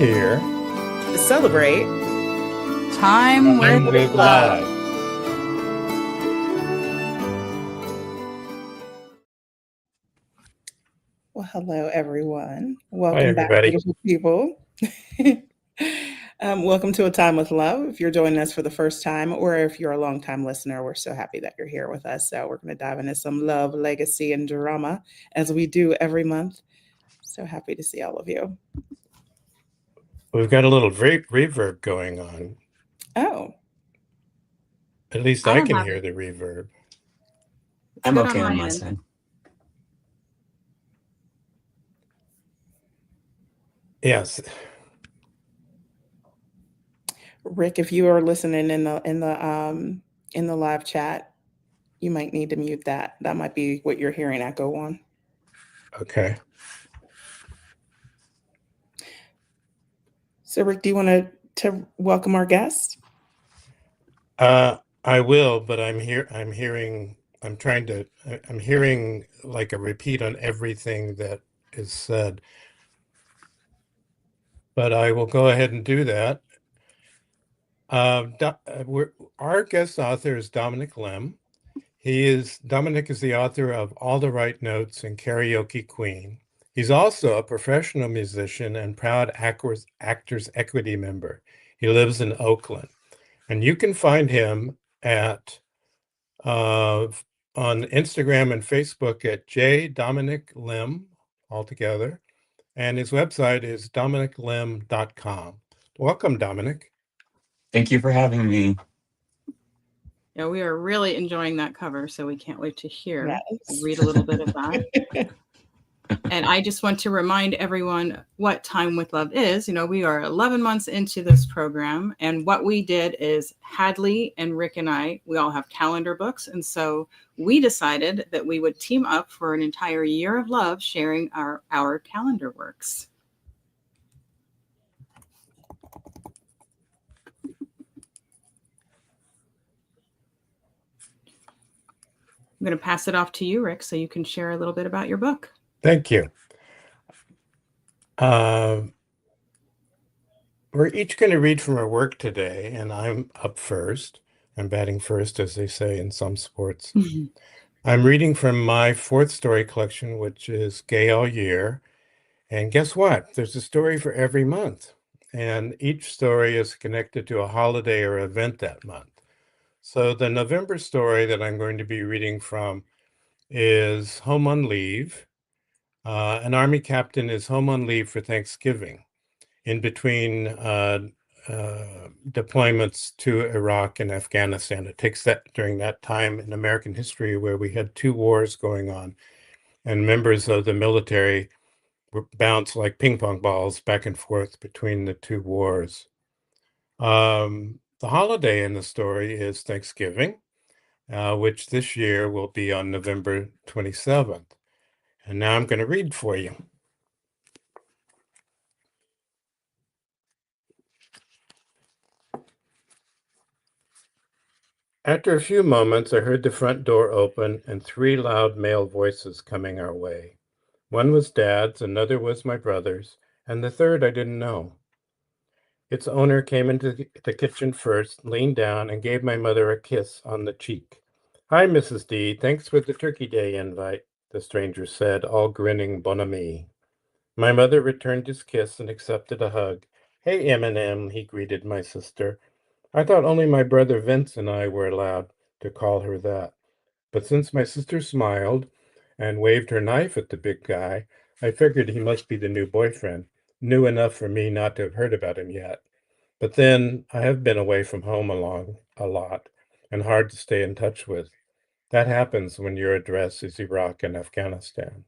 here to celebrate Time with with love. love. Well, hello, everyone. Hi, Welcome back, everybody. beautiful people. Welcome to A Time with Love. If you're joining us for the first time, or if you're a longtime listener, we're so happy that you're here with us. So we're going to dive into some love, legacy, and drama as we do every month. So happy to see all of you. We've got a little reverb going on. Oh, At least I I don't can have hear it. the reverb. It's I'm good okay on my my end. side. Yes. Rick, if you are listening in the live chat, you might need to mute that. That might be what you're hearing echo on. Okay. So, Rick, do you want to welcome our guest? I will, but I'm hearing like a repeat on everything that is said. But I will go ahead and do that. Our guest author is Dominic Lim. Dominic is the author of All the Right Notes and Karaoke Queen. He's also a professional musician and proud Actors Equity member. He lives in Oakland, and you can find him at on Instagram and Facebook at Dominic Lim altogether, and his website is dominiclim.com. Welcome, Dominic. Thank you for having me. Yeah, we are really enjoying that cover, so we can't wait to hear. Yes. Read a little bit of that. And I just want to remind everyone what Time with Love is. You know, we are 11 months into this program, and what we did is Hadley and Rick and I, we all have calendar books, and so we decided that we would team up for an entire year of love, sharing our calendar works. I'm going to pass it off to you, Rick, so you can share a little bit about your book. Thank you. We're each going to read from our work today, and I'm up first. I'm batting first, as they say in some sports. I'm reading from my fourth story collection, which is Gay All Year. And guess what? There's a story for every month, and each story is connected to a holiday or event that month. So the November story that I'm going to be reading from is Home on Leave. An Army captain is home on leave for Thanksgiving in between deployments to Iraq and Afghanistan. It takes that during that time in American history where we had two wars going on, and members of the military were bounced like ping pong balls back and forth between the two wars. The holiday in the story is Thanksgiving, which this year will be on November 27th. And now I'm going to read for you. After a few moments, I heard the front door open and three loud male voices coming our way. One was Dad's, another was my brother's, and the third I didn't know. Its owner came into the kitchen first, leaned down, and gave my mother a kiss on the cheek. "Hi, Mrs. D. Thanks for the Turkey Day invite," the stranger said, all grinning bonhomie. My mother returned his kiss and accepted a hug. "Hey, M&M," he greeted my sister. I thought only my brother Vince and I were allowed to call her that. But since my sister smiled and waved her knife at the big guy, I figured he must be the new boyfriend, new enough for me not to have heard about him yet. But then I have been away from home a lot and hard to stay in touch with. That happens when your address is Iraq and Afghanistan.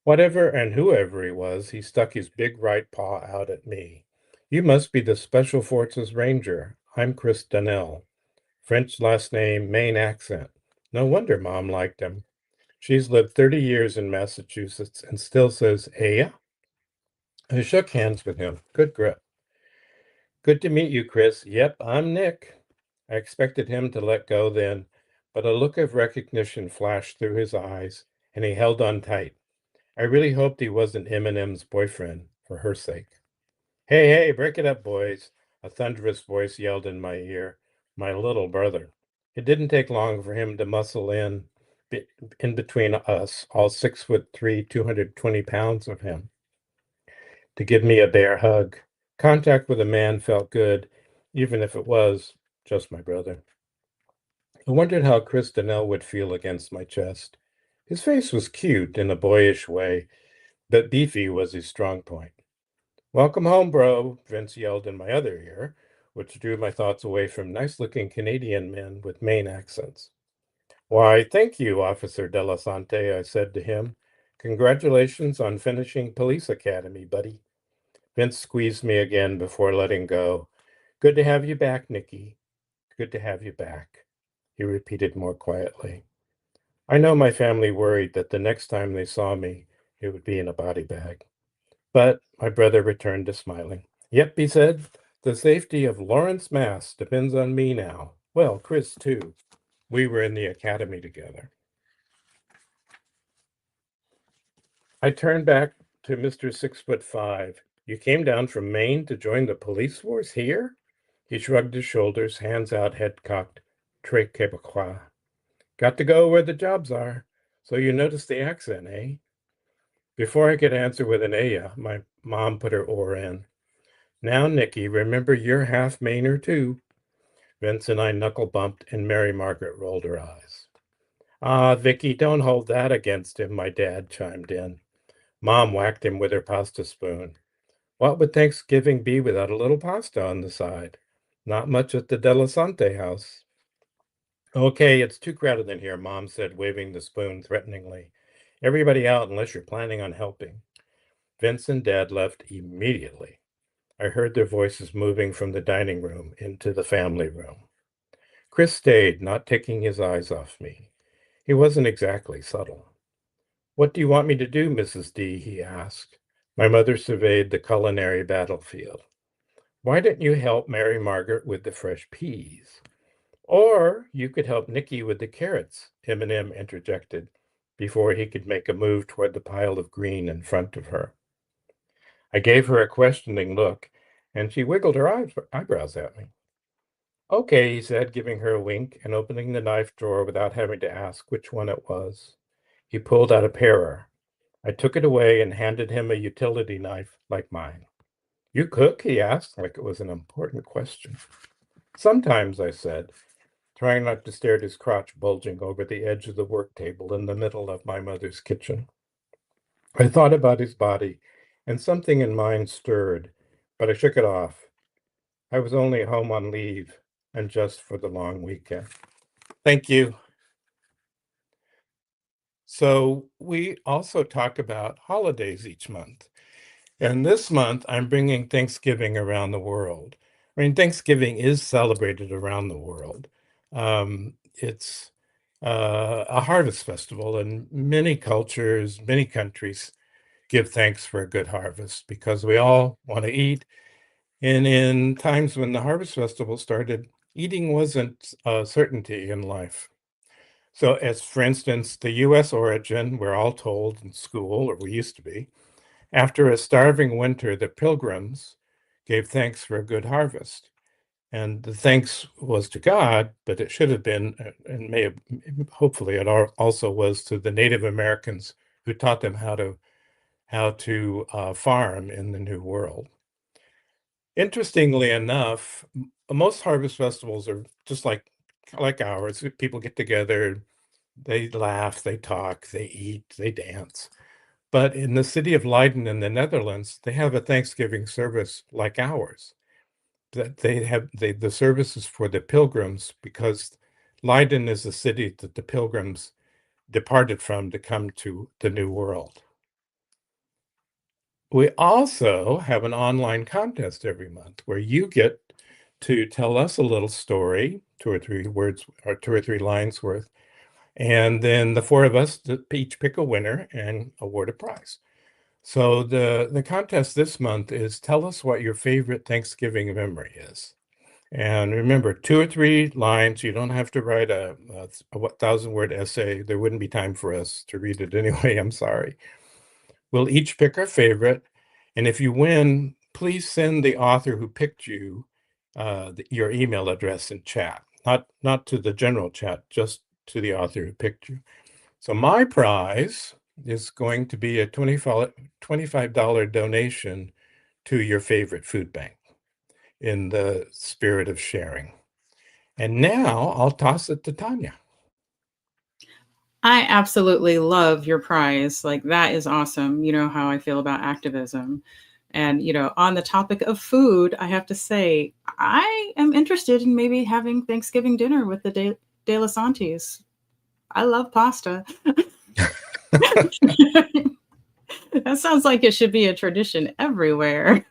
Whatever and whoever he was, he stuck his big right paw out at me. "You must be the Special Forces Ranger. I'm Chris Donnell. French last name, Maine accent. No wonder Mom liked him. She's lived 30 years in Massachusetts and still says, 'Eh?'" I shook hands with him. Good grip. "Good to meet you, Chris. Yep, I'm Nick." I expected him to let go then, but a look of recognition flashed through his eyes, and he held on tight. I really hoped he wasn't Eminem's boyfriend, for her sake. Hey, hey, break it up, boys, a thunderous voice yelled in my ear. My little brother. It didn't take long for him to muscle in between us, all 6'3", 220 pounds of him, to give me a bear hug. Contact with a man felt good, even if it was just my brother. I wondered how Chris Donnell would feel against my chest. His face was cute in a boyish way, but beefy was his strong point. Welcome home, bro, Vince yelled in my other ear, which drew my thoughts away from nice-looking Canadian men with Maine accents. Why, thank you, Officer Delasante, I said to him. Congratulations on finishing police academy, buddy. Vince squeezed me again before letting go. Good to have you back, Nicky. Good to have you back, he repeated more quietly. I know my family worried that the next time they saw me, it would be in a body bag. But my brother returned to smiling. Yep, he said, the safety of Lawrence, Mass. Depends on me now. Well, Chris, too. We were in the academy together. I turned back to Mr. 6'5". You came down from Maine to join the police force here? He shrugged his shoulders, hands out, head cocked. Très Québécois. Got to go where the jobs are. So you noticed the accent, eh? Before I could answer with an "Aya," my mom put her oar in. Now, Nicky, remember you're half Mainer, too. Vince and I knuckle bumped, and Mary Margaret rolled her eyes. Ah, Vicky, don't hold that against him, my dad chimed in. Mom whacked him with her pasta spoon. What would Thanksgiving be without a little pasta on the side? Not much at the Delasante house. Okay, it's too crowded in here, Mom said, waving the spoon threateningly. Everybody out unless you're planning on helping. Vince and Dad left immediately. I heard their voices moving from the dining room into the family room. Chris stayed, not taking his eyes off me. He wasn't exactly subtle. What do you want me to do, Mrs. D? He asked. My mother surveyed the culinary battlefield. Why didn't you help Mary Margaret with the fresh peas? Or you could help Nicky with the carrots, M&M interjected, before he could make a move toward the pile of green in front of her. I gave her a questioning look, and she wiggled her eyebrows at me. Okay, he said, giving her a wink and opening the knife drawer without having to ask which one it was. He pulled out a parer. I took it away and handed him a utility knife like mine. You cook? He asked, like it was an important question. Sometimes, I said, trying not to stare at his crotch bulging over the edge of the work table in the middle of my mother's kitchen. I thought about his body, and something in mine stirred, but I shook it off. I was only home on leave, and just for the long weekend. Thank you. So we also talk about holidays each month. And this month, I'm bringing Thanksgiving around the world. I mean, Thanksgiving is celebrated around the world. It's a harvest festival, and many cultures, many countries give thanks for a good harvest because we all want to eat. And in times when the harvest festival started, eating wasn't a certainty in life. So, as for instance, the US origin, we're all told in school, or we used to be, after a starving winter, the pilgrims gave thanks for a good harvest. And the thanks was to God, but it should have been, and may have, hopefully, it also was to the Native Americans who taught them how to farm in the New World. Interestingly enough, most harvest festivals are just like ours. People get together, they laugh, they talk, they eat, they dance. But in the city of Leiden in the Netherlands, they have a Thanksgiving service like ours. That the service is for the pilgrims because Leiden is the city that the pilgrims departed from to come to the New World. We also have an online contest every month where you get to tell us a little story, 2 or 3 words or 2 or 3 lines worth, and then the 4 of us each pick a winner and award a prize. So the contest this month is tell us what your favorite Thanksgiving memory is. And remember, 2 or 3 lines. You don't have to write a 1,000-word essay. There wouldn't be time for us to read it anyway. I'm sorry. We'll each pick our favorite. And if you win, please send the author who picked you your email address in chat, not to the general chat, just to the author who picked you. So my prize is going to be a $25 donation to your favorite food bank in the spirit of sharing. And now I'll toss it to Tonya. I absolutely love your prize. Like, that is awesome. You know how I feel about activism. And, you know, on the topic of food, I have to say, I am interested in maybe having Thanksgiving dinner with the De La Santis. I love pasta. That sounds like it should be a tradition everywhere.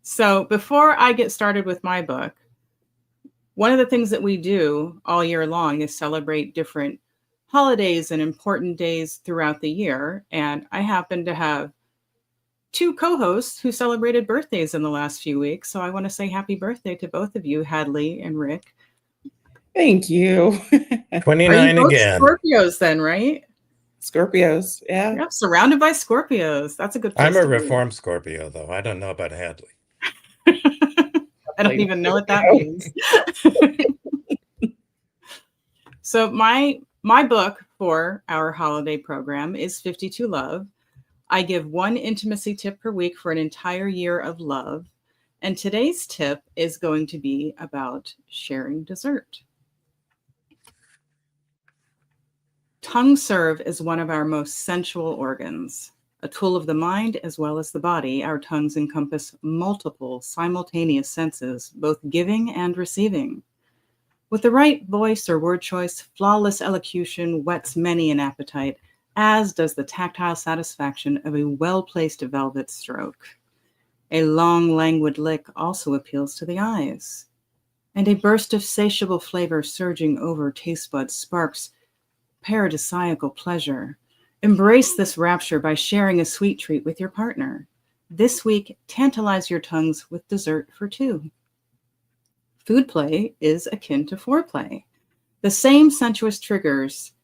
So before I get started with my book, one of the things that we do all year long is celebrate different holidays and important days throughout the year. And I happen to have two co-hosts who celebrated birthdays in the last few weeks. So I want to say happy birthday to both of you, Hadley and Rick. Thank you. 29 Are you both again. Scorpios then, right? Scorpios, yeah. Yep, surrounded by Scorpios. That's a good place I'm a to be. reformed Scorpio, though. I don't know about Hadley. I don't even know what that means. So my book for our holiday program is 52 Love. I give one intimacy tip per week for an entire year of love. And today's tip is going to be about sharing dessert. Tongue serve is one of our most sensual organs. A tool of the mind as well as the body, our tongues encompass multiple simultaneous senses, both giving and receiving. With the right voice or word choice, flawless elocution whets many an appetite, as does the tactile satisfaction of a well-placed velvet stroke. A long, languid lick also appeals to the eyes. And a burst of satiable flavor surging over taste buds sparks paradisiacal pleasure. Embrace this rapture by sharing a sweet treat with your partner. This week, tantalize your tongues with dessert for two. Food play is akin to foreplay. The same sensuous triggers,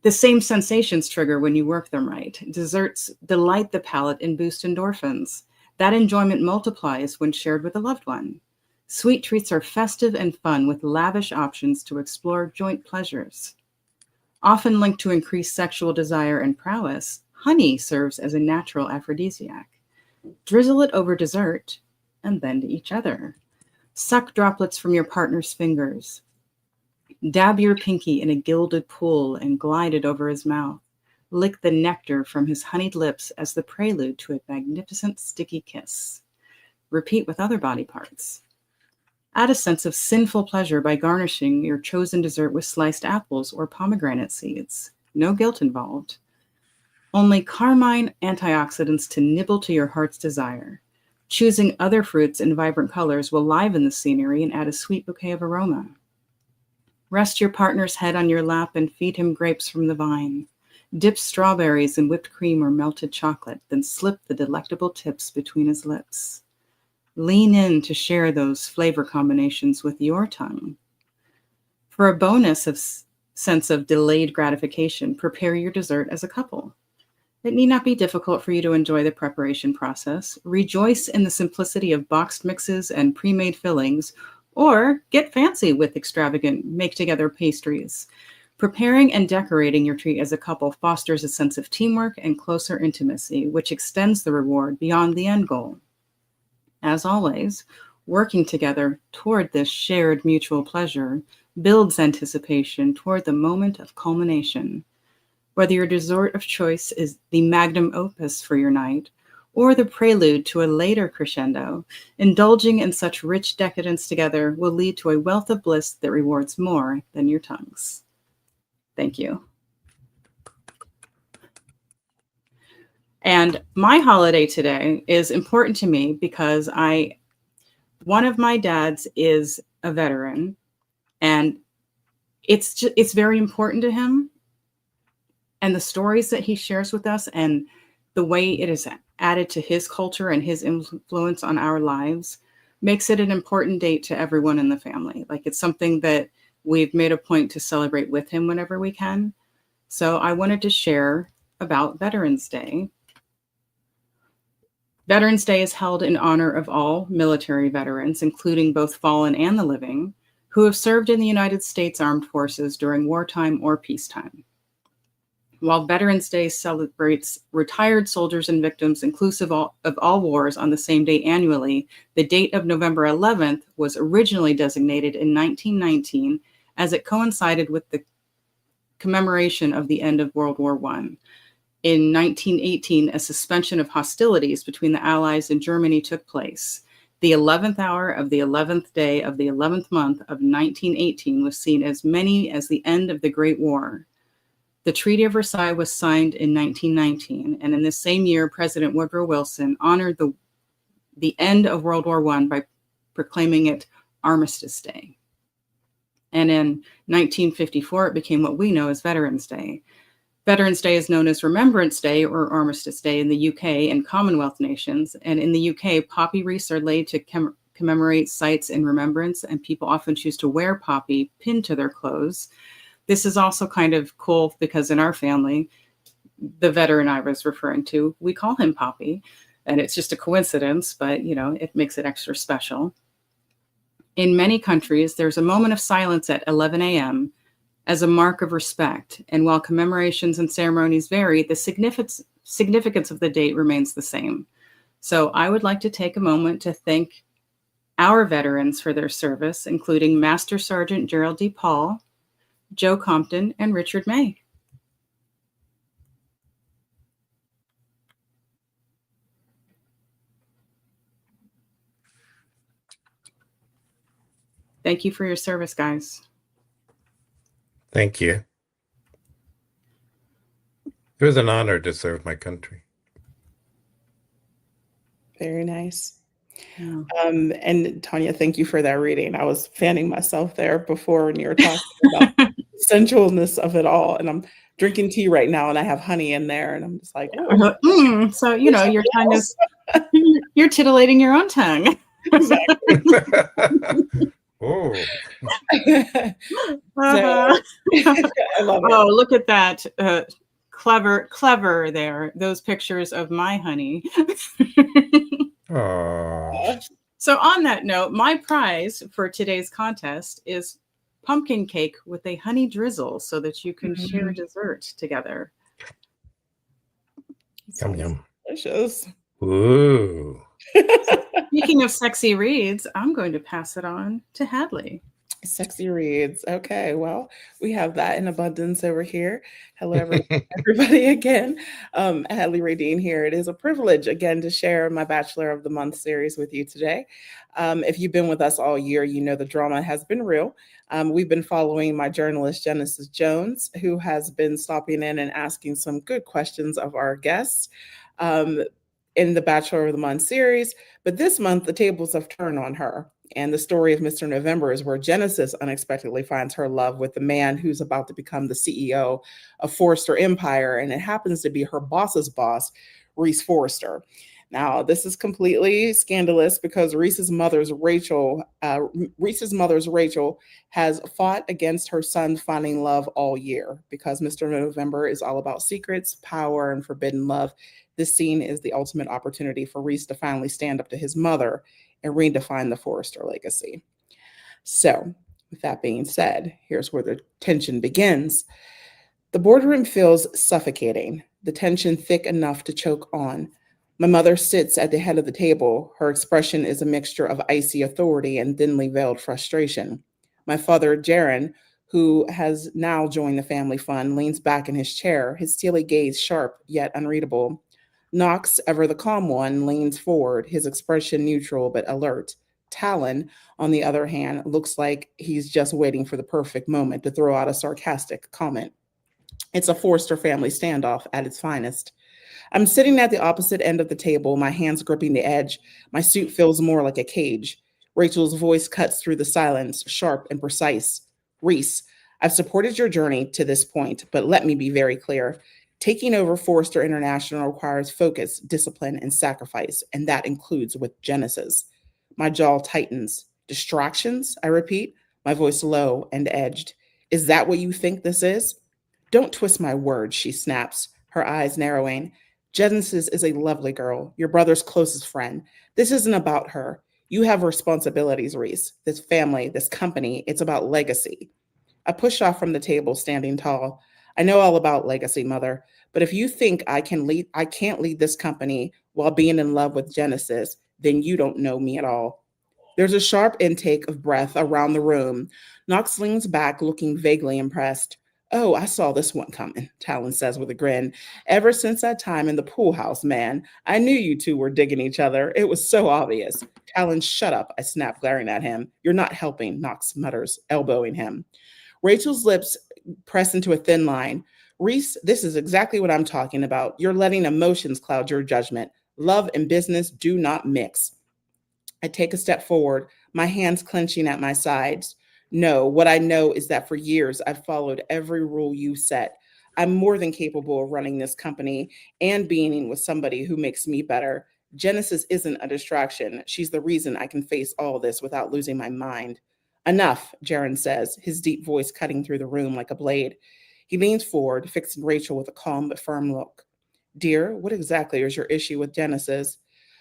the same sensations trigger when you work them right. Desserts delight the palate and boost endorphins. That enjoyment multiplies when shared with a loved one. Sweet treats are festive and fun with lavish options to explore joint pleasures. Often linked to increased sexual desire and prowess, honey serves as a natural aphrodisiac. Drizzle it over dessert and then to each other. Suck droplets from your partner's fingers. Dab your pinky in a gilded pool and glide it over his mouth. Lick the nectar from his honeyed lips as the prelude to a magnificent sticky kiss. Repeat with other body parts. Add a sense of sinful pleasure by garnishing your chosen dessert with sliced apples or pomegranate seeds. No guilt involved. Only carmine antioxidants to nibble to your heart's desire. Choosing other fruits in vibrant colors will liven the scenery and add a sweet bouquet of aroma. Rest your partner's head on your lap and feed him grapes from the vine. Dip strawberries in whipped cream or melted chocolate, then slip the delectable tips between his lips. Lean in to share those flavor combinations with your tongue. For a bonus of sense of delayed gratification, prepare your dessert as a couple. It need not be difficult for you to enjoy the preparation process. Rejoice in the simplicity of boxed mixes and pre-made fillings, or get fancy with extravagant make-together pastries. Preparing and decorating your treat as a couple fosters a sense of teamwork and closer intimacy, which extends the reward beyond the end goal. As always, working together toward this shared mutual pleasure builds anticipation toward the moment of culmination. Whether your dessert of choice is the magnum opus for your night or the prelude to a later crescendo, indulging in such rich decadence together will lead to a wealth of bliss that rewards more than your tongues. Thank you. And my holiday today is important to me because one of my dads is a veteran, and it's very important to him. And the stories that he shares with us and the way it is added to his culture and his influence on our lives makes it an important date to everyone in the family. Like, it's something that we've made a point to celebrate with him whenever we can. So I wanted to share about Veterans Day. Veterans Day is held in honor of all military veterans, including both fallen and the living, who have served in the United States Armed Forces during wartime or peacetime. While Veterans Day celebrates retired soldiers and victims inclusive of all wars on the same day annually, the date of November 11th was originally designated in 1919 as it coincided with the commemoration of the end of World War I. In 1918, a suspension of hostilities between the Allies and Germany took place. The 11th hour of the 11th day of the 11th month of 1918 was seen as many as the end of the Great War. The Treaty of Versailles was signed in 1919, and in the same year, President Woodrow Wilson honored the end of World War I by proclaiming it Armistice Day. And in 1954, it became what we know as Veterans Day. Veterans Day is known as Remembrance Day or Armistice Day in the UK and Commonwealth nations. And in the UK, poppy wreaths are laid to commemorate sites in remembrance, and people often choose to wear poppy pinned to their clothes. This is also kind of cool because in our family, the veteran I was referring to, we call him Poppy, and it's just a coincidence, but it makes it extra special. In many countries, there's a moment of silence at 11 a.m. as a mark of respect, and while commemorations and ceremonies vary, the significance of the date remains the same. So I would like to take a moment to thank our veterans for their service, including Master Sergeant Gerald D. Paul, Joe Compton, and Richard May. Thank you for your service, guys. Thank you. It was an honor to serve my country. Very nice. Yeah. And Tonya, thank you for that reading. I was fanning myself there before when you were talking about the sensualness of it all. And I'm drinking tea right now and I have honey in there and I'm just like, oh. So, your tongue is, you're titillating your own tongue. Exactly. Oh. I love it. Oh, look at that. Clever there. Those pictures of my honey. Aww. So on that note, my prize for today's contest is pumpkin cake with a honey drizzle so that you can share dessert together. Yum, yum. Delicious. Ooh. Speaking of sexy reads, I'm going to pass it on to Hadley. Sexy reads. Okay, well, we have that in abundance over here. Hello, everybody again. Hadley Raydeen here. It is a privilege again to share my Bachelor of the Month series with you today. If you've been with us all year, you know the drama has been real. We've been following my journalist, Genesis Jones, who has been stopping in and asking some good questions of our guests in the Bachelor of the Month series. But this month, the tables have turned on her. And the story of Mr. November is where Genesis unexpectedly finds her love with the man who's about to become the CEO of Forrester Empire. And it happens to be her boss's boss, Reese Forrester. Now, this is completely scandalous because Reese's mother's Rachel has fought against her son finding love all year because Mr. November is all about secrets, power, and forbidden love. This scene is the ultimate opportunity for Reese to finally stand up to his mother and redefine the Forrester legacy. So, with that being said, here's where the tension begins. The boardroom feels suffocating, the tension thick enough to choke on. My mother sits at the head of the table. Her expression is a mixture of icy authority and thinly veiled frustration. My father, Jaron, who has now joined the family fun, leans back in his chair, his steely gaze sharp yet unreadable. Knox, ever the calm one, leans forward, his expression neutral but alert. Talon, on the other hand, looks like he's just waiting for the perfect moment to throw out a sarcastic comment. It's a Forrester family standoff at its finest. I'm sitting at the opposite end of the table, my hands gripping the edge. My suit feels more like a cage. Rachel's voice cuts through the silence, sharp and precise. Reese, I've supported your journey to this point, but let me be very clear. Taking over Forrester International requires focus, discipline, and sacrifice, and that includes with Genesis. My jaw tightens. Distractions, I repeat, my voice low and edged. Is that what you think this is? Don't twist my words, she snaps, her eyes narrowing. Genesis is a lovely girl, your brother's closest friend. This isn't about her. You have responsibilities, Reese. This family, this company, it's about legacy. I pushed off from the table, standing tall. I know all about legacy, mother, but if you think I can't lead this company while being in love with Genesis, then you don't know me at all. There's a sharp intake of breath around the room. Knox leans back, looking vaguely impressed. Oh, I saw this one coming, Talon says with a grin. Ever since that time in the pool house, man, I knew you two were digging each other. It was so obvious. Talon, shut up, I snap, glaring at him. You're not helping, Knox mutters, elbowing him. Rachel's lips press into a thin line. Reese, this is exactly what I'm talking about. You're letting emotions cloud your judgment. Love and business do not mix. I take a step forward, my hands clenching at my sides. No, what I know is that for years I've followed every rule you set. I'm more than capable of running this company and being with somebody who makes me better. Genesis isn't a distraction. She's the reason I can face all this without losing my mind. Enough, Jaron says, his deep voice cutting through the room like a blade. He leans forward, fixing Rachel with a calm but firm look. Dear, what exactly is your issue with Genesis?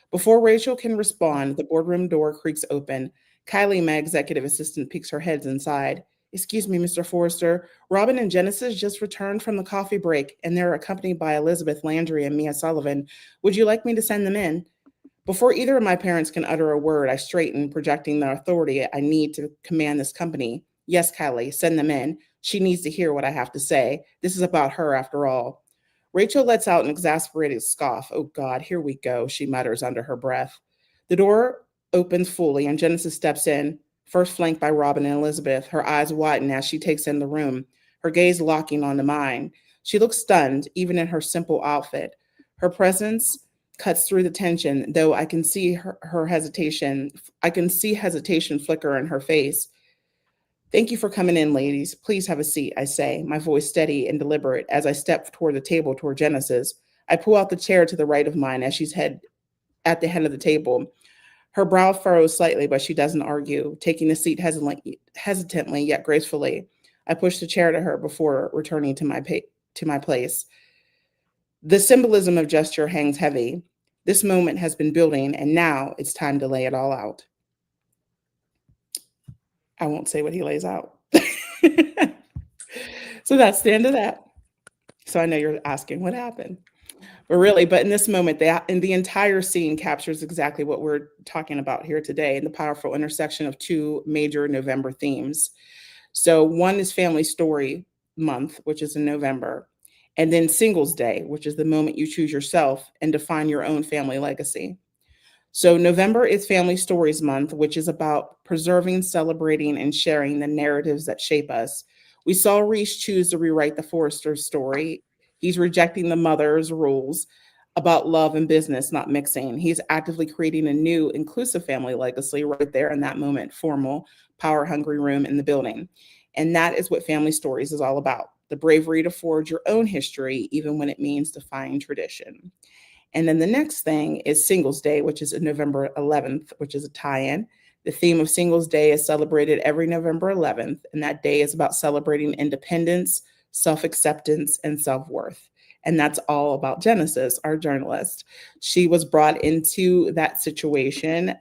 Before Rachel can respond, the boardroom door creaks open. Kylie, my executive assistant, peeks her head inside. Excuse me, Mr. Forrester. Robin and Genesis just returned from the coffee break, and they're accompanied by Elizabeth Landry and Mia Sullivan. Would you like me to send them in? Before either of my parents can utter a word, I straighten, projecting the authority I need to command this company. Yes, Kylie, send them in. She needs to hear what I have to say. This is about her, after all. Rachel lets out an exasperated scoff. Oh, God, here we go, she mutters under her breath. The door opens fully, and Genesis steps in, first flanked by Robin and Elizabeth. Her eyes widen as she takes in the room, her gaze locking onto mine. She looks stunned, even in her simple outfit. Her presence cuts through the tension, though I can see her hesitation. I can see hesitation flicker in her face. Thank you for coming in, ladies. Please have a seat, I say, my voice steady and deliberate as I step toward the table toward Genesis. I pull out the chair to the right of mine as she's at the head of the table. Her brow furrows slightly, but she doesn't argue, taking the seat hesitantly yet gracefully. I push the chair to her before returning to my place. The symbolism of gesture hangs heavy. This moment has been building, and now it's time to lay it all out. I won't say what he lays out. So that's the end of that. So I know you're asking what happened. But in this moment, the entire scene captures exactly what we're talking about here today, and the powerful intersection of two major November themes. So one is Family Story Month, which is in November, and then Singles Day, which is the moment you choose yourself and define your own family legacy. So November is Family Stories Month, which is about preserving, celebrating, and sharing the narratives that shape us. We saw Reese choose to rewrite the Forrester story. He's rejecting the mother's rules about love and business not mixing. He's actively creating a new inclusive family legacy right there in that moment, formal, power-hungry room in the building. And that is what Family Stories is all about, the bravery to forge your own history, even when it means defying tradition. And then the next thing is Singles Day, which is November 11th, which is a tie-in. The theme of Singles Day is celebrated every November 11th, and that day is about celebrating independence, self-acceptance, and self-worth. And that's all about Genesis, our journalist. She was brought into that situation,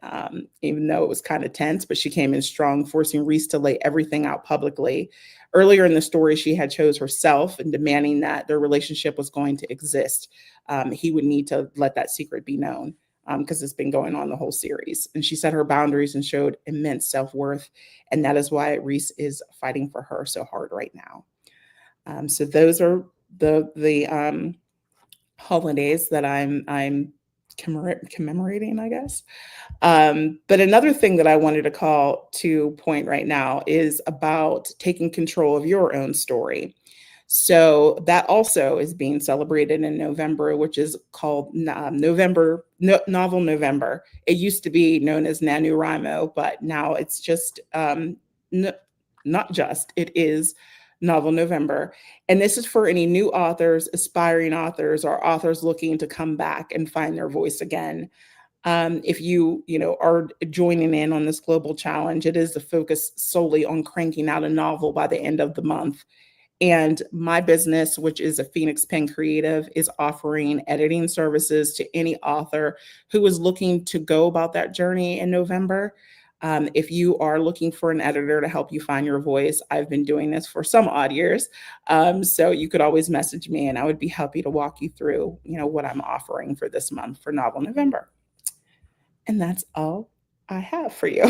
even though it was kind of tense, but she came in strong, forcing Reese to lay everything out publicly. Earlier in the story, she had chose herself and demanding that their relationship was going to exist. He would need to let that secret be known because it's been going on the whole series. And she set her boundaries and showed immense self-worth. And that is why Reese is fighting for her so hard right now. So those are the holidays that I'm commemorating, I guess. But another thing that I wanted to call to point right now is about taking control of your own story. So that also is being celebrated in November, which is called Novel November. It used to be known as NaNoWriMo, but now it's just it is Novel November. And this is for any new authors, aspiring authors, or authors looking to come back and find their voice again. If you are joining in on this global challenge, it is the focus solely on cranking out a novel by the end of the month. And my business, which is a Phoenix Pen Creative, is offering editing services to any author who is looking to go about that journey in November. If you are looking for an editor to help you find your voice, I've been doing this for some odd years. So you could always message me and I would be happy to walk you through, what I'm offering for this month for Novel November. And that's all I have for you.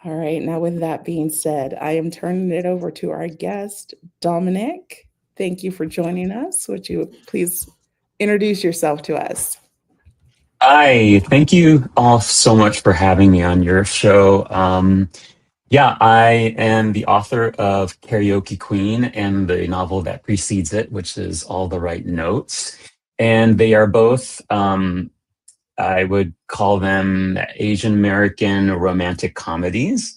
All right. Now, with that being said, I am turning it over to our guest, Dominic. Thank you for joining us. Would you please introduce yourself to us? Hi, thank you all so much for having me on your show. I am the author of Karaoke Queen and the novel that precedes it, which is All the Right Notes. And they are both, I would call them Asian American romantic comedies.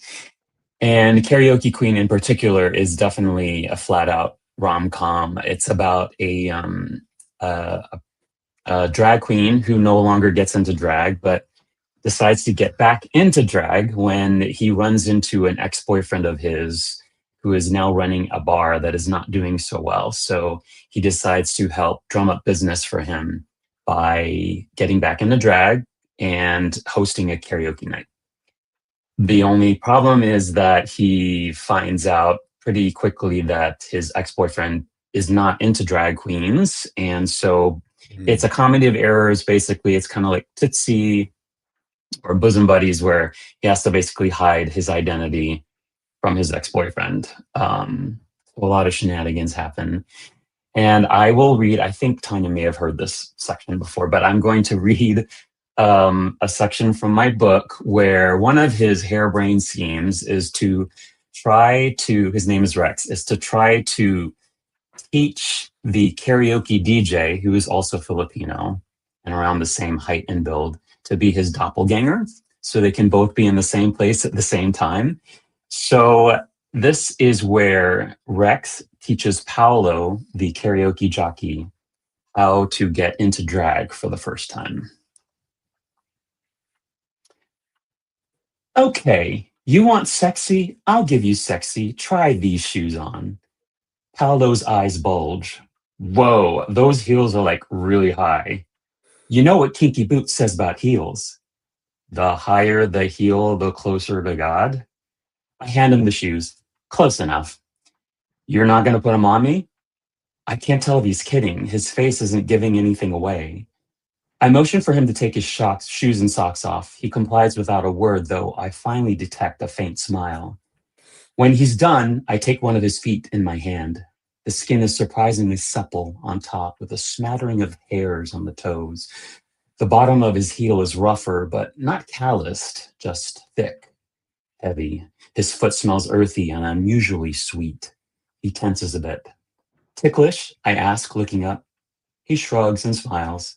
And Karaoke Queen in particular is definitely a flat out rom-com. It's about a drag queen who no longer gets into drag, but decides to get back into drag when he runs into an ex-boyfriend of his who is now running a bar that is not doing so well. So he decides to help drum up business for him by getting back into drag and hosting a karaoke night. The only problem is that he finds out pretty quickly that his ex-boyfriend is not into drag queens. And so it's a comedy of errors. Basically, it's kind of like Tootsie or Bosom Buddies, where he has to basically hide his identity from his ex-boyfriend. A lot of shenanigans happen. And I will read, I think Tonya may have heard this section before, but I'm going to read a section from my book where one of his harebrained schemes is to his name is Rex, is to try to teach the karaoke DJ, who is also Filipino and around the same height and build, to be his doppelganger so they can both be in the same place at the same time. So this is where Rex teaches Paolo, the karaoke jockey, how to get into drag for the first time. Okay, you want sexy? I'll give you sexy. Try these shoes on. Paolo's eyes bulge. Whoa, those heels are like really high. You know what Kinky Boots says about heels. The higher the heel, the closer to God. I hand him the shoes. Close enough. You're not going to put them on me? I can't tell if he's kidding. His face isn't giving anything away. I motion for him to take his shoes and socks off. He complies without a word, though I finally detect a faint smile. When he's done, I take one of his feet in my hand. The skin is surprisingly supple on top, with a smattering of hairs on the toes. The bottom of his heel is rougher, but not calloused, just thick, heavy. His foot smells earthy and unusually sweet. He tenses a bit. Ticklish? I ask, looking up. He shrugs and smiles.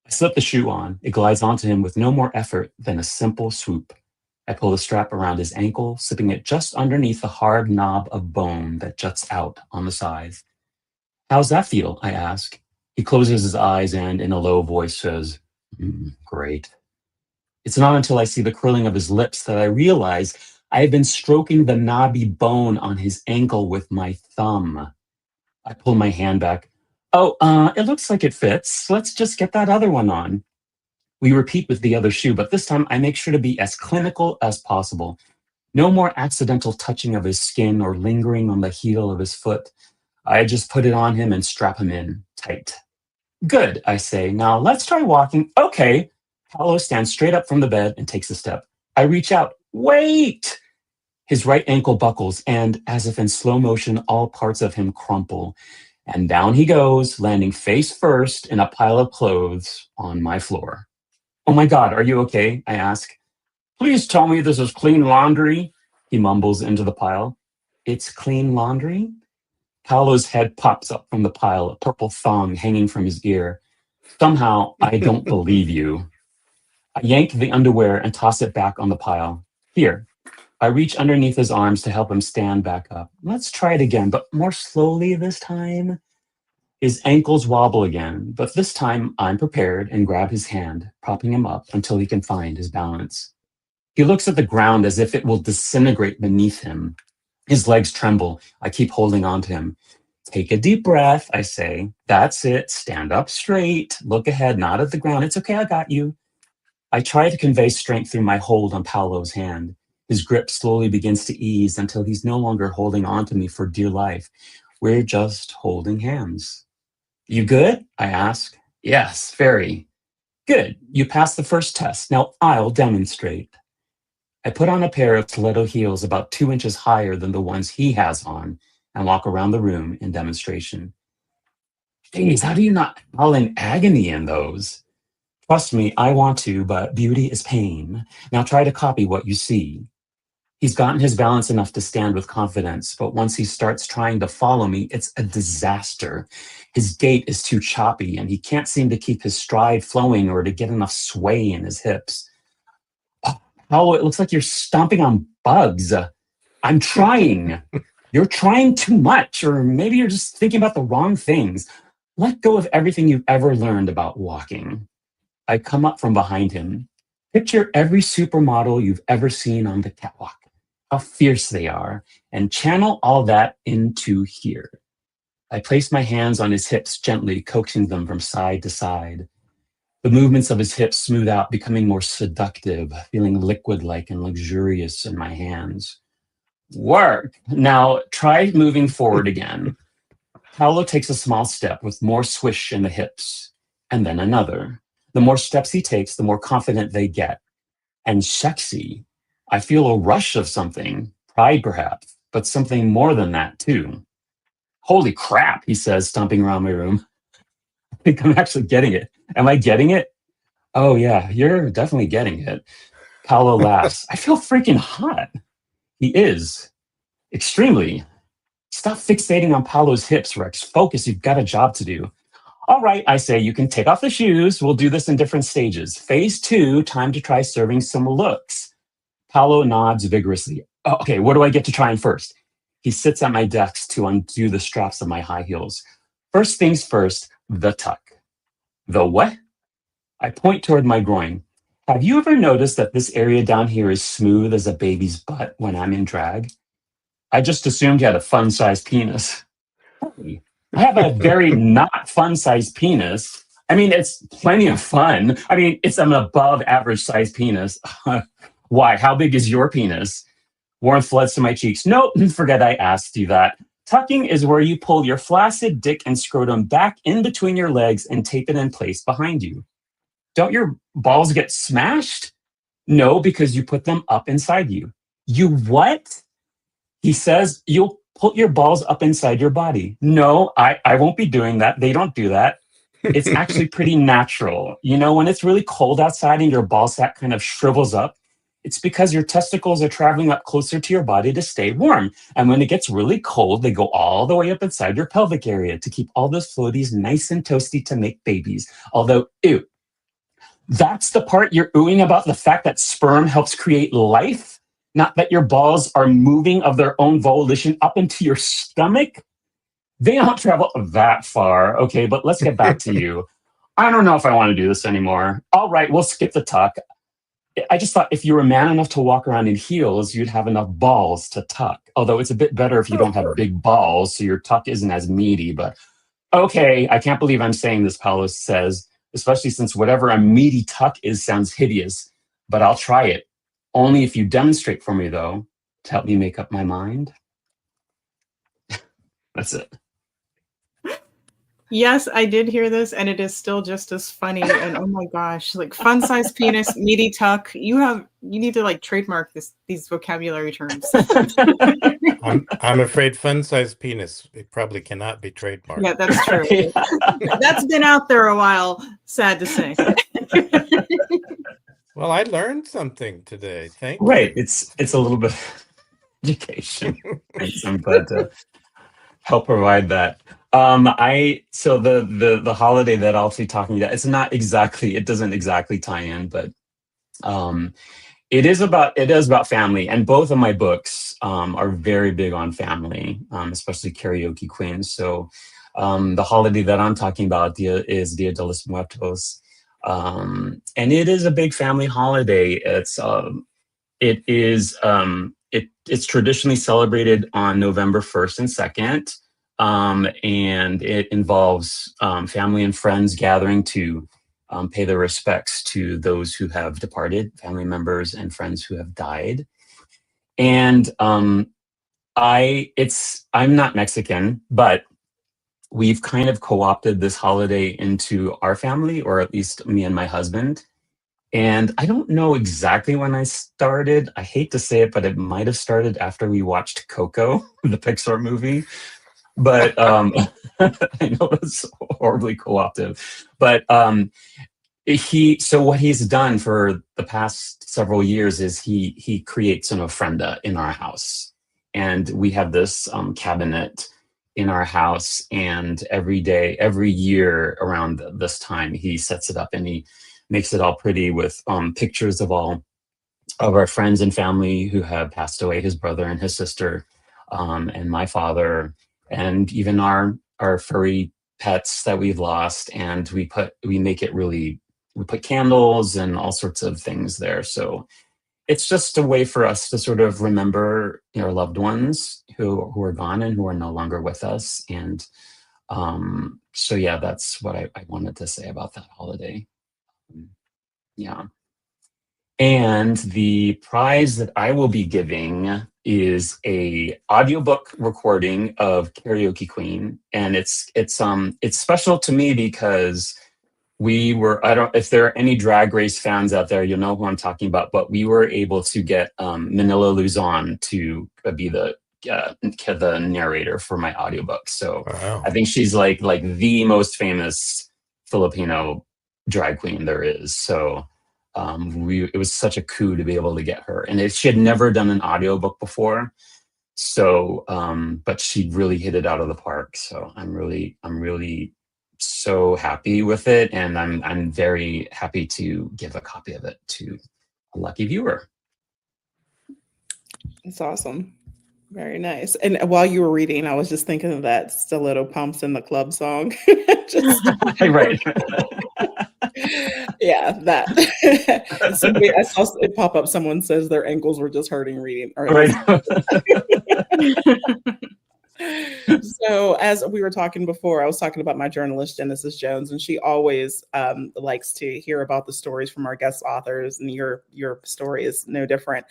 I slip the shoe on. It glides onto him with no more effort than a simple swoop. I pull the strap around his ankle, slipping it just underneath the hard knob of bone that juts out on the side. How's that feel? I ask. He closes his eyes and, in a low voice, says, great. It's not until I see the curling of his lips that I realize I have been stroking the knobby bone on his ankle with my thumb. I pull my hand back. Oh, it looks like it fits. Let's just get that other one on. We repeat with the other shoe, but this time I make sure to be as clinical as possible. No more accidental touching of his skin or lingering on the heel of his foot. I just put it on him and strap him in tight. Good, I say. Now let's try walking. Okay. Paolo stands straight up from the bed and takes a step. I reach out. Wait! His right ankle buckles, and as if in slow motion, all parts of him crumple. And down he goes, landing face first in a pile of clothes on my floor. Oh my God, are you okay? I ask. Please tell me this is clean laundry, he mumbles into the pile. It's clean laundry? Paolo's head pops up from the pile, a purple thong hanging from his ear. Somehow, I don't believe you. I yank the underwear and toss it back on the pile. Here. I reach underneath his arms to help him stand back up. Let's try it again, but more slowly this time. His ankles wobble again, but this time I'm prepared and grab his hand, propping him up until he can find his balance. He looks at the ground as if it will disintegrate beneath him. His legs tremble. I keep holding on to him. Take a deep breath, I say. That's it. Stand up straight. Look ahead, not at the ground. It's okay, I got you. I try to convey strength through my hold on Paolo's hand. His grip slowly begins to ease until he's no longer holding on to me for dear life. We're just holding hands. You good? I ask. Yes, very. Good. You passed the first test. Now I'll demonstrate. I put on a pair of stiletto heels about 2 inches higher than the ones he has on and walk around the room in demonstration. Jeez, how do you not howl in agony in those? Trust me, I want to, but beauty is pain. Now try to copy what you see. He's gotten his balance enough to stand with confidence, but once he starts trying to follow me, it's a disaster. His gait is too choppy, and he can't seem to keep his stride flowing or to get enough sway in his hips. Oh, it looks like you're stomping on bugs. I'm trying. You're trying too much, or maybe you're just thinking about the wrong things. Let go of everything you've ever learned about walking. I come up from behind him. Picture every supermodel you've ever seen on the catwalk, how fierce they are, and channel all that into here. I place my hands on his hips gently, coaxing them from side to side. The movements of his hips smooth out, becoming more seductive, feeling liquid-like and luxurious in my hands. Work! Now try moving forward again. Paolo takes a small step with more swish in the hips, and then another. The more steps he takes, the more confident they get. And sexy. I feel a rush of something, pride perhaps, but something more than that too. Holy crap, he says, stomping around my room. I think I'm actually getting it. Am I getting it? Oh yeah, you're definitely getting it. Paolo laughs. I feel freaking hot. He is. Extremely. Stop fixating on Paolo's hips, Rex. Focus, you've got a job to do. All right, I say, you can take off the shoes. We'll do this in different stages. Phase 2, time to try serving some looks. Paolo nods vigorously. Oh, okay, what do I get to try first? He sits at my desk to undo the straps of my high heels. First things first, the tuck. The what? I point toward my groin. Have you ever noticed that this area down here is smooth as a baby's butt when I'm in drag? I just assumed you had a fun-sized penis. I have a very not fun-sized penis. I mean, it's plenty of fun. I mean, it's an above average sized penis. Why? How big is your penis? Warmth floods to my cheeks. Nope, forget I asked you that. Tucking is where you pull your flaccid dick and scrotum back in between your legs and tape it in place behind you. Don't your balls get smashed? No, because you put them up inside you. You what? He says, you'll put your balls up inside your body. No, I won't be doing that. They don't do that. It's actually pretty natural. You know, when it's really cold outside and your ball sack kind of shrivels up, it's because your testicles are traveling up closer to your body to stay warm. And when it gets really cold, they go all the way up inside your pelvic area to keep all those floaties nice and toasty to make babies. Although, ew. That's the part you're oohing about, the fact that sperm helps create life? Not that your balls are moving of their own volition up into your stomach? They don't travel that far, okay, but let's get back to you. I don't know if I want to do this anymore. All right, we'll skip the tuck. I just thought if you were man enough to walk around in heels, you'd have enough balls to tuck. Although it's a bit better if you don't have big balls, so your tuck isn't as meaty. But okay, I can't believe I'm saying this, Paolo says, especially since whatever a meaty tuck is sounds hideous. But I'll try it. Only if you demonstrate for me, though, to help me make up my mind. That's it. Yes, I did hear this, and it is still just as funny. And oh my gosh, like fun-sized penis, meaty tuck. You need to like trademark these vocabulary terms. I'm afraid fun-sized penis, it probably cannot be trademarked. Yeah, that's true. Yeah. That's been out there a while, sad to say. Well, I learned something today. Thank you. Right. It's a little bit of education. Thanks. I'm glad to help provide that. So the holiday that I'll be talking about, it doesn't exactly tie in, but it is about family, and both of my books are very big on family, especially Karaoke Queens. So the holiday that I'm talking about is Dia de los Muertos. And it is a big family holiday. It is it's traditionally celebrated on November 1st and 2nd. And it involves family and friends gathering to pay their respects to those who have departed, family members and friends who have died. And I'm not Mexican, but we've kind of co-opted this holiday into our family, or at least me and my husband. And I don't know exactly when I started. I hate to say it, but it might have started after we watched Coco, the Pixar movie. But I know it's horribly co-optive. But so what he's done for the past several years is he creates an ofrenda in our house. And we have this cabinet in our house, and every year around this time, he sets it up and he makes it all pretty with pictures of all of our friends and family who have passed away, his brother and his sister, and my father, and even our furry pets that we've lost. And we put candles and all sorts of things there. So it's just a way for us to sort of remember our loved ones who are gone and who are no longer with us. And so yeah, that's what I wanted to say about that holiday. Yeah. And the prize that I will be giving is a audiobook recording of Karaoke Queen. And it's special to me because if there are any Drag Race fans out there, you'll know who I'm talking about, but we were able to get Manila Luzon to be the narrator for my audiobook. So Wow. I think she's like the most famous Filipino drag queen there is. So it was such a coup to be able to get her. And she had never done an audiobook before. So, but she really hit it out of the park. So I'm really so happy with it, and I'm very happy to give a copy of it to a lucky viewer. It's awesome. Very nice. And while you were reading, I was just thinking of that Stiletto Pumps in the Club song. Just Right. yeah, that. I saw it pop up. Someone says their ankles were just hurting reading. Or Right. So as we were talking before, I was talking about my journalist, Genesis Jones, and she always likes to hear about the stories from our guest authors, and your story is no different.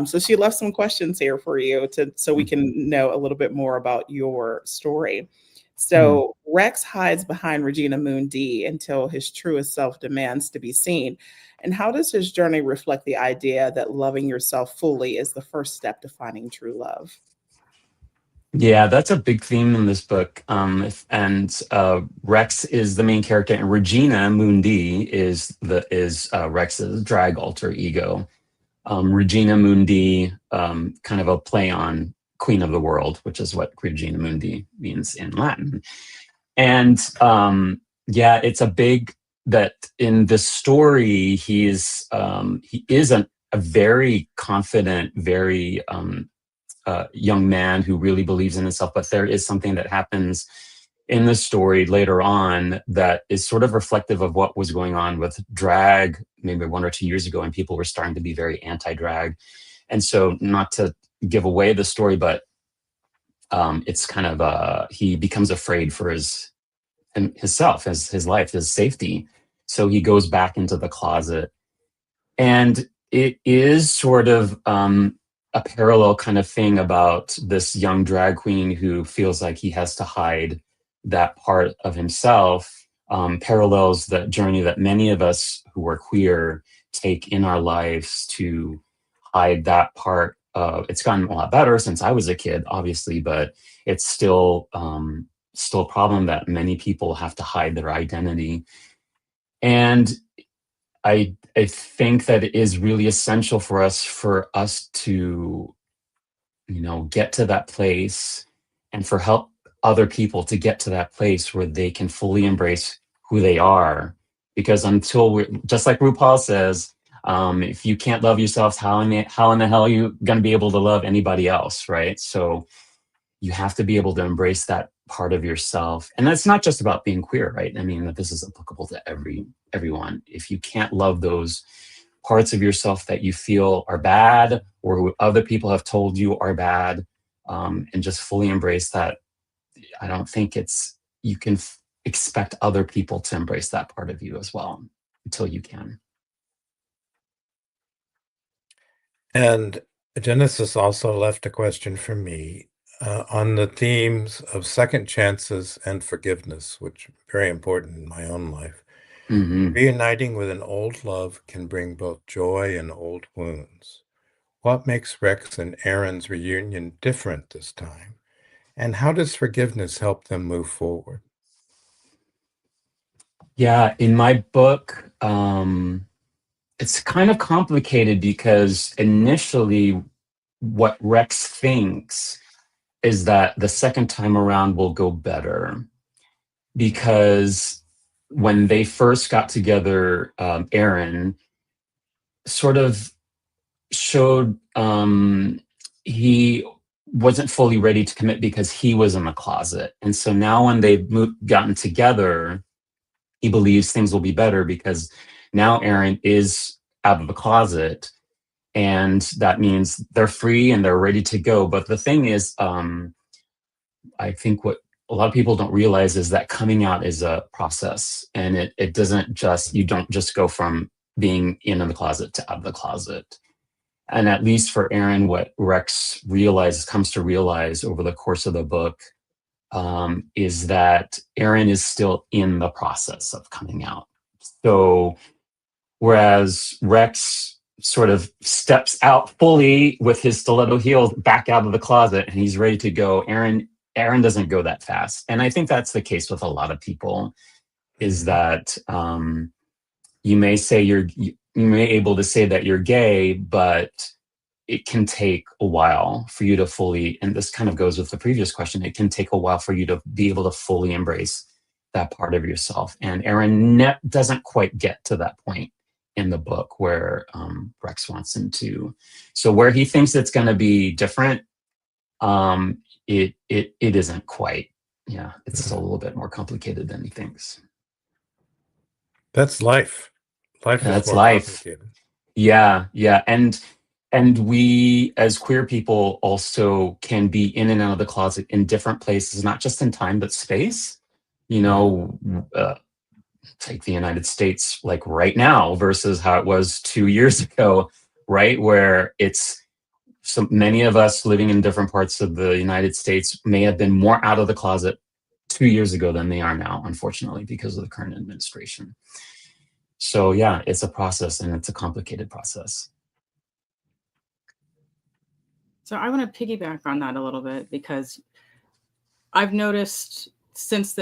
So she left some questions here for you so we can know a little bit more about your story. So Rex hides behind Regina Mundi until his truest self demands to be seen. And how does his journey reflect the idea that loving yourself fully is the first step to finding true love? Yeah, that's a big theme in this book. Rex is the main character, and Regina Mundi is Rex's drag alter ego. Regina Mundi, kind of a play on Queen of the World, which is what Regina Mundi means in Latin. And it's a big that in this story he is a very confident, very young man who really believes in himself. But there is something that happens in the story later on that is sort of reflective of what was going on with drag maybe 1 or 2 years ago, and people were starting to be very anti-drag. And so, not to give away the story, but it's kind of he becomes afraid for himself, his life, his safety. So he goes back into the closet, and it is sort of a parallel kind of thing about this young drag queen who feels like he has to hide that part of himself. Parallels the journey that many of us who are queer take in our lives to hide that part. It's gotten a lot better since I was a kid, obviously, but it's still a problem that many people have to hide their identity. And I think that it is really essential for us to, get to that place, and for help other people to get to that place where they can fully embrace who they are. Because until we're, just like RuPaul says, if you can't love yourself, how in the hell are you going to be able to love anybody else, right? So you have to be able to embrace that part of yourself. And that's not just about being queer, right? I mean, this is applicable to everyone. If you can't love those parts of yourself that you feel are bad or who other people have told you are bad, and just fully embrace that. I don't think you can expect other people to embrace that part of you as well until you can. And Genesis also left a question for me on the themes of second chances and forgiveness, which are very important in my own life. Mm-hmm. Reuniting with an old love can bring both joy and old wounds. What makes Rex and Aaron's reunion different this time? And how does forgiveness help them move forward? Yeah, in my book, it's kind of complicated because initially what Rex thinks is that the second time around will go better, because when they first got together, Aaron sort of showed he wasn't fully ready to commit because he was in the closet. And so now when they've gotten together, he believes things will be better because now Aaron is out of the closet, and that means they're free and they're ready to go. But the thing is, I think what a lot of people don't realize is that coming out is a process, and it doesn't just, you don't just go from being in the closet to out of the closet. And at least for Aaron, what Rex comes to realize over the course of the book, is that Aaron is still in the process of coming out. So whereas Rex sort of steps out fully with his stiletto heels back out of the closet and he's ready to go, Aaron doesn't go that fast. And I think that's the case with a lot of people, is that you may able to say that you're gay, but it can take a while for you to fully, and this kind of goes with the previous question, it can take a while for you to be able to fully embrace that part of yourself. And Aaron doesn't quite get to that point in the book where Rex wants him to. So where he thinks it's going to be different, it isn't quite. Yeah, it's a little bit more complicated than he thinks. That's life. That's is more life. complicated. Yeah. And we, as queer people, also can be in and out of the closet in different places, not just in time, but space. Take the United States, like right now versus how it was 2 years ago, right? Where it's so many of us living in different parts of the United States may have been more out of the closet 2 years ago than they are now, unfortunately, because of the current administration. So yeah, it's a process, and it's a complicated process. So I want to piggyback on that a little bit, because I've noticed since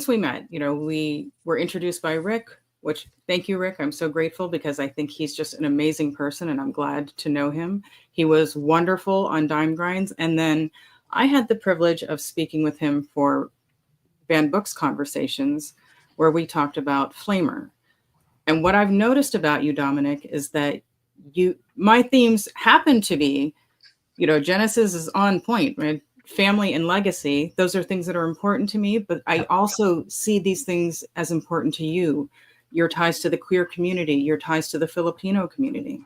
we met, we were introduced by Rick, which, thank you, Rick. I'm so grateful, because I think he's just an amazing person and I'm glad to know him. He was wonderful on Dime Grinds. And then I had the privilege of speaking with him for Banned Books Conversations, where we talked about Flamer. And what I've noticed about you, Dominic, is that my themes happen to be, Genesis is on point, right? Family and legacy. Those are things that are important to me, but I also see these things as important to you. Your ties to the queer community, your ties to the Filipino community.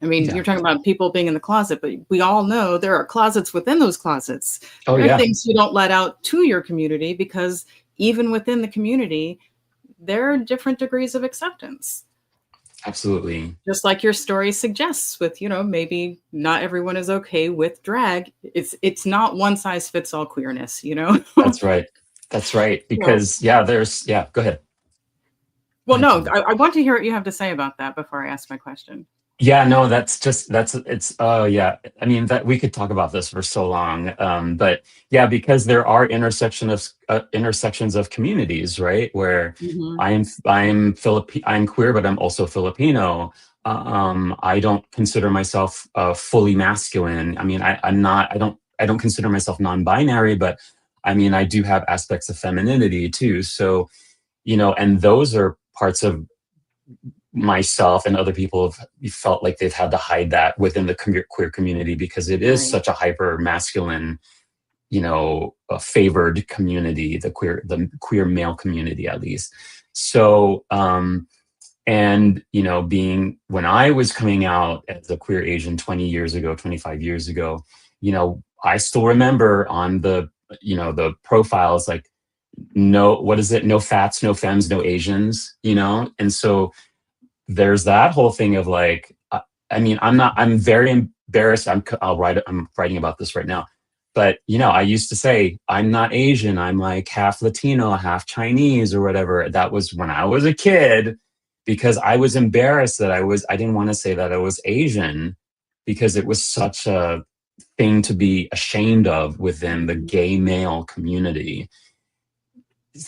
I mean, You're talking about people being in the closet, but we all know there are closets within those closets. There are things you don't let out to your community, because even within the community, there are different degrees of acceptance. Absolutely. Just like your story suggests, with, maybe not everyone is okay with drag. It's not one size fits all queerness, That's right. Because go ahead. Well, no, I want to hear what you have to say about that before I ask my question. Yeah, no, I mean, that we could talk about this for so long. But yeah, because there are intersections of communities, right? Where I'm queer, but I'm also Filipino. I don't consider myself fully masculine. I mean, I don't consider myself non-binary, but I mean, I do have aspects of femininity too. So, and those are parts of myself and other people have felt like they've had to hide that within the queer community, because it is such a hyper masculine, a favored community, the queer male community, at least. So, And, being when I was coming out as a queer Asian 20 years ago, 25 years ago, I still remember on the profiles, like, no, what is it? No fats, no femmes, no Asians, And so there's that whole thing of like, I'm very embarrassed. I'm writing about this right now. But, I used to say, I'm not Asian. I'm like half Latino, half Chinese or whatever. That was when I was a kid, because I was embarrassed that I didn't want to say that I was Asian, because it was such a thing to be ashamed of within the gay male community.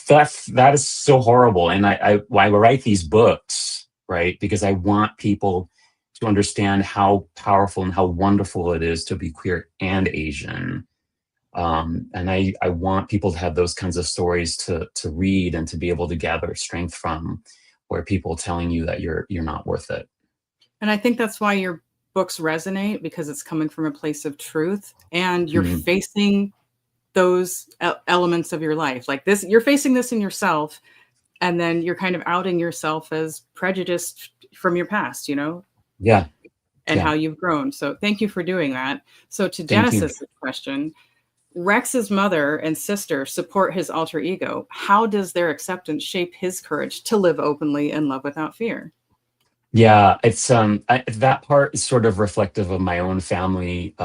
That is so horrible. And I write these books, right? Because I want people to understand how powerful and how wonderful it is to be queer and Asian. And I want people to have those kinds of stories to read and to be able to gather strength from, where people telling you that you're not worth it. And I think that's why your books resonate, because it's coming from a place of truth, and you're facing those elements of your life. Like this, you're facing this in yourself, and then you're kind of outing yourself as prejudiced from your past, Yeah. And how you've grown. So thank you for doing that. So to Genesis' question, Rex's mother and sister support his alter ego. How does their acceptance shape his courage to live openly and love without fear? Yeah, it's that part is sort of reflective of my own family,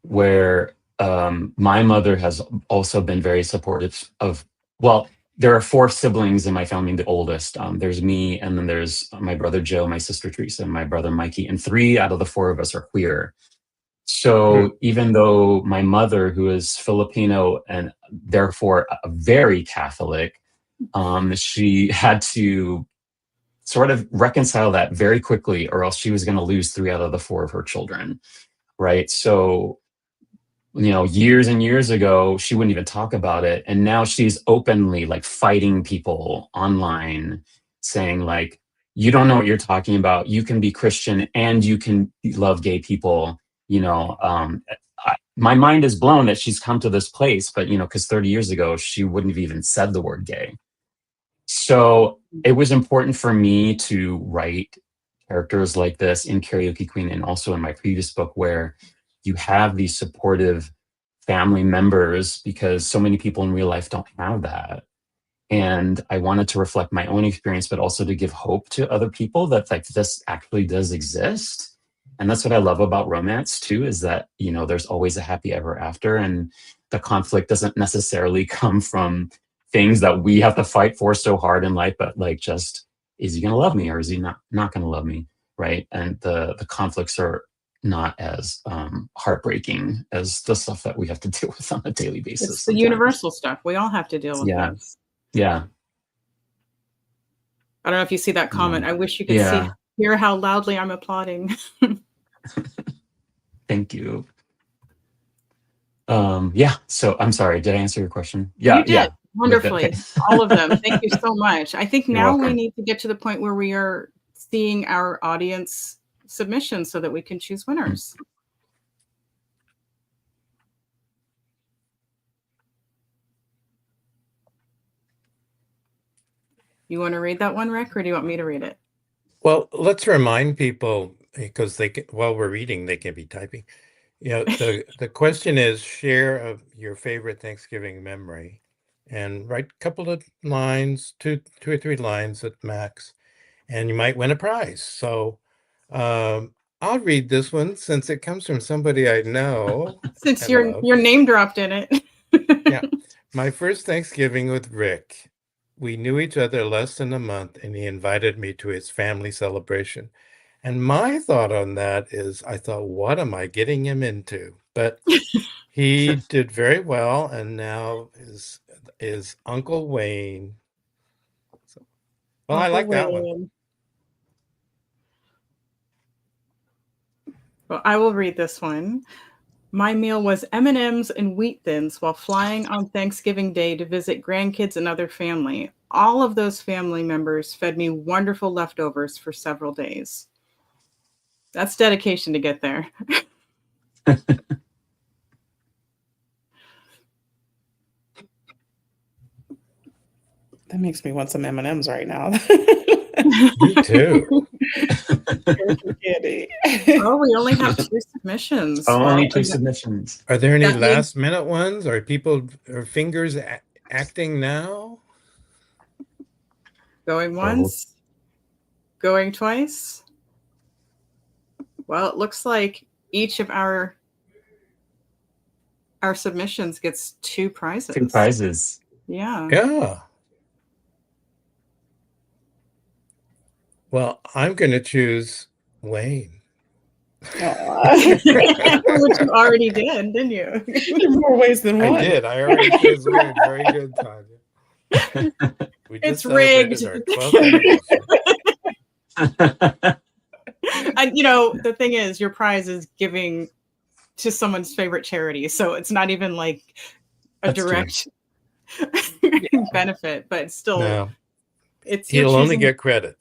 where my mother has also been very supportive of. Well, there are 4 siblings in my family, the oldest. There's me, and then there's my brother Joe, my sister Teresa, and my brother Mikey, and 3 out of the 4 of us are queer. So even though my mother, who is Filipino and therefore a very Catholic, she had to sort of reconcile that very quickly, or else she was going to lose 3 out of the 4 of her children, right? So, years and years ago, she wouldn't even talk about it. And now she's openly like fighting people online, saying like, you don't know what you're talking about. You can be Christian and you can love gay people. My mind is blown that she's come to this place, but because 30 years ago, she wouldn't have even said the word gay. So it was important for me to write characters like this in Karaoke Queen, and also in my previous book, where you have these supportive family members, because so many people in real life don't have that. And I wanted to reflect my own experience, but also to give hope to other people that like this actually does exist. And that's what I love about romance too, is that, there's always a happy ever after, and the conflict doesn't necessarily come from things that we have to fight for so hard in life, but like, just, is he going to love me, or is he not going to love me? Right. And the conflicts are not as heartbreaking as the stuff that we have to deal with on a daily basis. It's the universal stuff. We all have to deal with that. Yeah. I don't know if you see that comment. I wish you could hear how loudly I'm applauding. Thank you. So I'm sorry, did I answer your question? You did. Wonderfully. Okay. All of them. Thank you so much. I think You're now welcome. we need to get to the point where we are seeing our audience submissions so that we can choose winners. You want to read that one, Rick, or do you want me to read it? Well, let's remind people, because while we're reading, they can be typing. The question is, share your favorite Thanksgiving memory, and write a couple of lines, two or 3 lines at max, and you might win a prize. So I'll read this one since it comes from somebody I know. Since your name dropped in it. Yeah. My first Thanksgiving with Rick. We knew each other less than a month, and he invited me to his family celebration. And my thought on that is, I thought, what am I getting him into? But he did very well, and now is Uncle Wayne. So, well, I like that one. Well, I will read this one. My meal was M&Ms and wheat thins while flying on Thanksgiving Day to visit grandkids and other family. All of those family members fed me wonderful leftovers for several days. That's dedication to get there. That makes me want some M&Ms right now. Me too. Here's some candy. Oh, we only have 2 submissions. Only Well, 2 submissions. Are there any That means- last minute ones? Are fingers acting now? Going once, going twice. Well, it looks like each of our submissions gets 2 prizes. 2 prizes. Yeah. Yeah. Well, I'm going to choose Wayne. Aw. Which you already did, didn't you? In more ways than one. I did. I already chose Wayne. Very good, Tonya. We It's just celebrated rigged. our 12th anniversary. And the thing is, your prize is giving to someone's favorite charity, so it's not even like a That's true. direct benefit, but still, No, it's he'll only get credit.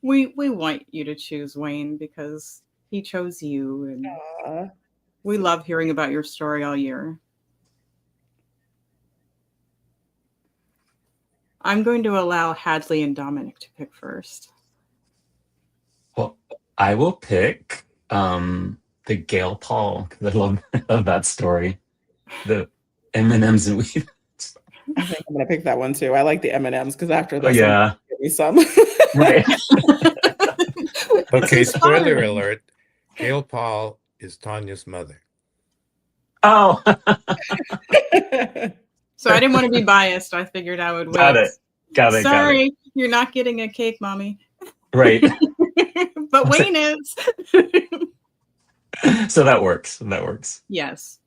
We want you to choose Wayne because he chose you, and Aw. we love hearing about your story all year. I'm going to allow Hadley and Dominic to pick first. Well, I will pick the Gail Paul, because I love that story. The M&Ms and weed. I think I'm gonna pick that one too. I like the M&Ms because after Oh, this, yeah. give me some. Right. Okay, It's spoiler fun. alert. Gail Paul is Tanya's mother. Oh, So I didn't want to be biased. I figured I would wait. got it. Got it. Sorry, you're not getting a cake, Mommy. Right. But Wayne is. So that works. That works. Yes.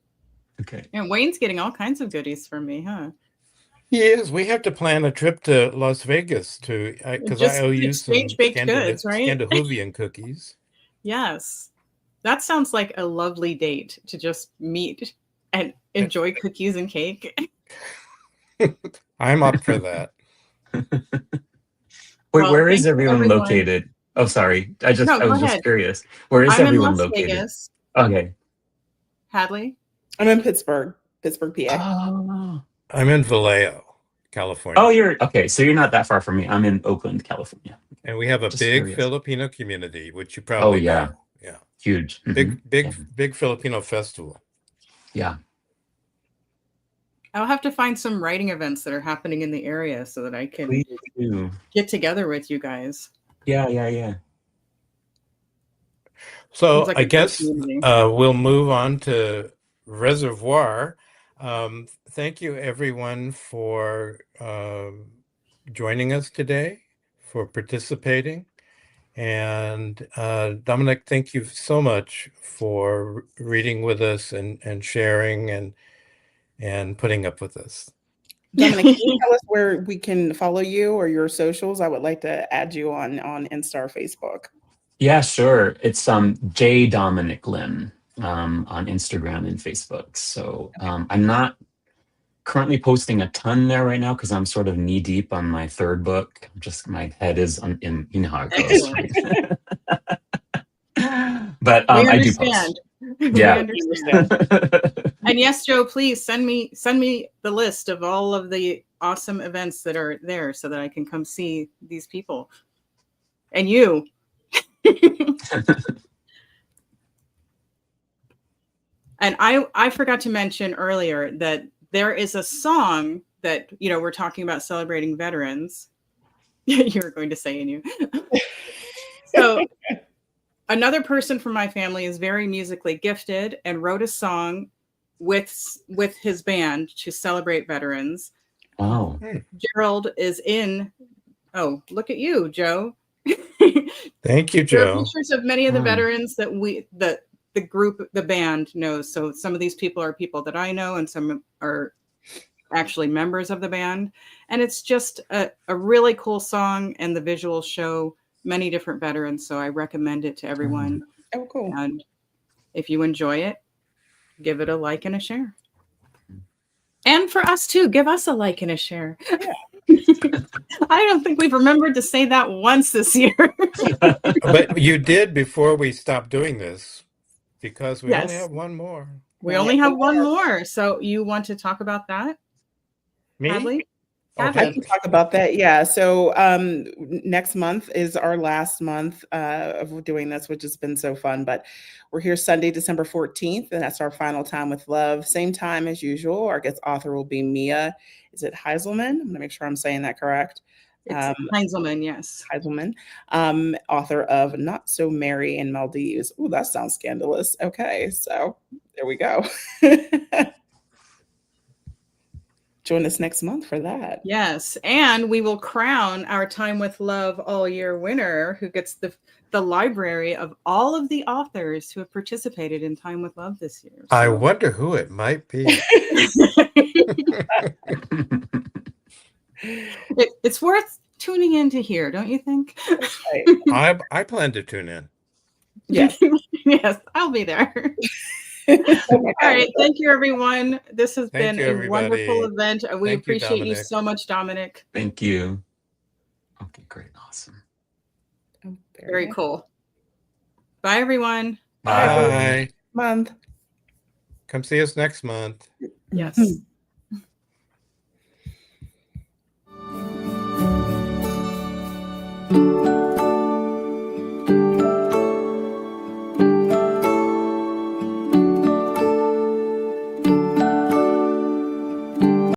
Okay. And Wayne's getting all kinds of goodies from me, huh? He is. We have to plan a trip to Las Vegas because I Just owe you some exchange baked goods, right? Scandinavian cookies. Yes. That sounds like a lovely date to just meet and enjoy cookies and cake. I'm up for that. Wait, Well, where is thank you, everyone everyone. located? Oh, sorry. No, I was go just ahead. curious. Where is I'm in everyone Las located? Vegas. Okay. Hadley? I'm in Pittsburgh, PA. Oh. I'm in Vallejo, California. Oh, you're okay. So you're not that far from me. I'm in Oakland, California. And we have a Just big curious. Filipino community, which you probably yeah. know. Yeah. Huge. Big Mhm. big Filipino festival. Yeah. I'll have to find some writing events that are happening in the area so that I can Please do. get together with you guys. Yeah. So Seems like I a good guess community. we'll move on to Reservoir. Thank you, everyone, for joining us today, for participating. And Dominic, thank you so much for reading with us and sharing and putting up with us. Dominic, can you tell us where we can follow you or your socials? I would like to add you on Insta or Facebook. Yeah, sure. It's J Dominic Lim on Instagram and Facebook. So I'm not currently posting a ton there right now because I'm sort of knee deep on my 3rd book. Just my head is in you know how it goes. Right? But We I do post. understand. Yeah. We understand. And yes, Joe, please send me the list of all of the awesome events that are there so that I can come see these people. And you. And I forgot to mention earlier that there is a song that, we're talking about celebrating veterans. You were going to say, and you. So another person from my family is very musically gifted and wrote a song with his band to celebrate veterans. Oh. Gerald is in. Oh, look at you, Joe. Thank you, There are Joe. pictures of many of the veterans that the group, the band knows. So some of these people are people that I know, and some are actually members of the band. And it's just a really cool song, and the visuals show many different veterans. So I recommend it to everyone. Oh, cool. And if you enjoy it, give it a like and a share. And for us too, give us a like and a share. Yeah. I don't think we've remembered to say that once this year. But you did before we stopped doing this, because we only Yes. have one more. We only have one more. So you want to talk about that, Me? Hadley? Oh, I can talk about that. Yeah. So next month is our last month of doing this, which has been so fun. But we're here Sunday, December 14th, and that's our final time with love. Same time as usual. Our guest author will be Mia. Is it Heiselman? I'm going to make sure I'm saying that correct. It's Heinzelman, yes. Heiselman, author of Not So Merry in Maldives. Oh, that sounds scandalous. Okay, so there we go. Join us next month for that. Yes, and we will crown our Time with Love all year winner, who gets the library of all of the authors who have participated in Time with Love this year. I wonder who it might be. It's worth tuning in to hear, don't you think? Right. I plan to tune in. Yes. Yes, I'll be there. All right. Thank you, everyone. This has been a wonderful event. We appreciate you so much, Dominic. Thank you. Okay, great. Awesome. Oh, very cool. Bye, everyone. Bye. Month. Come see us next month. Yes.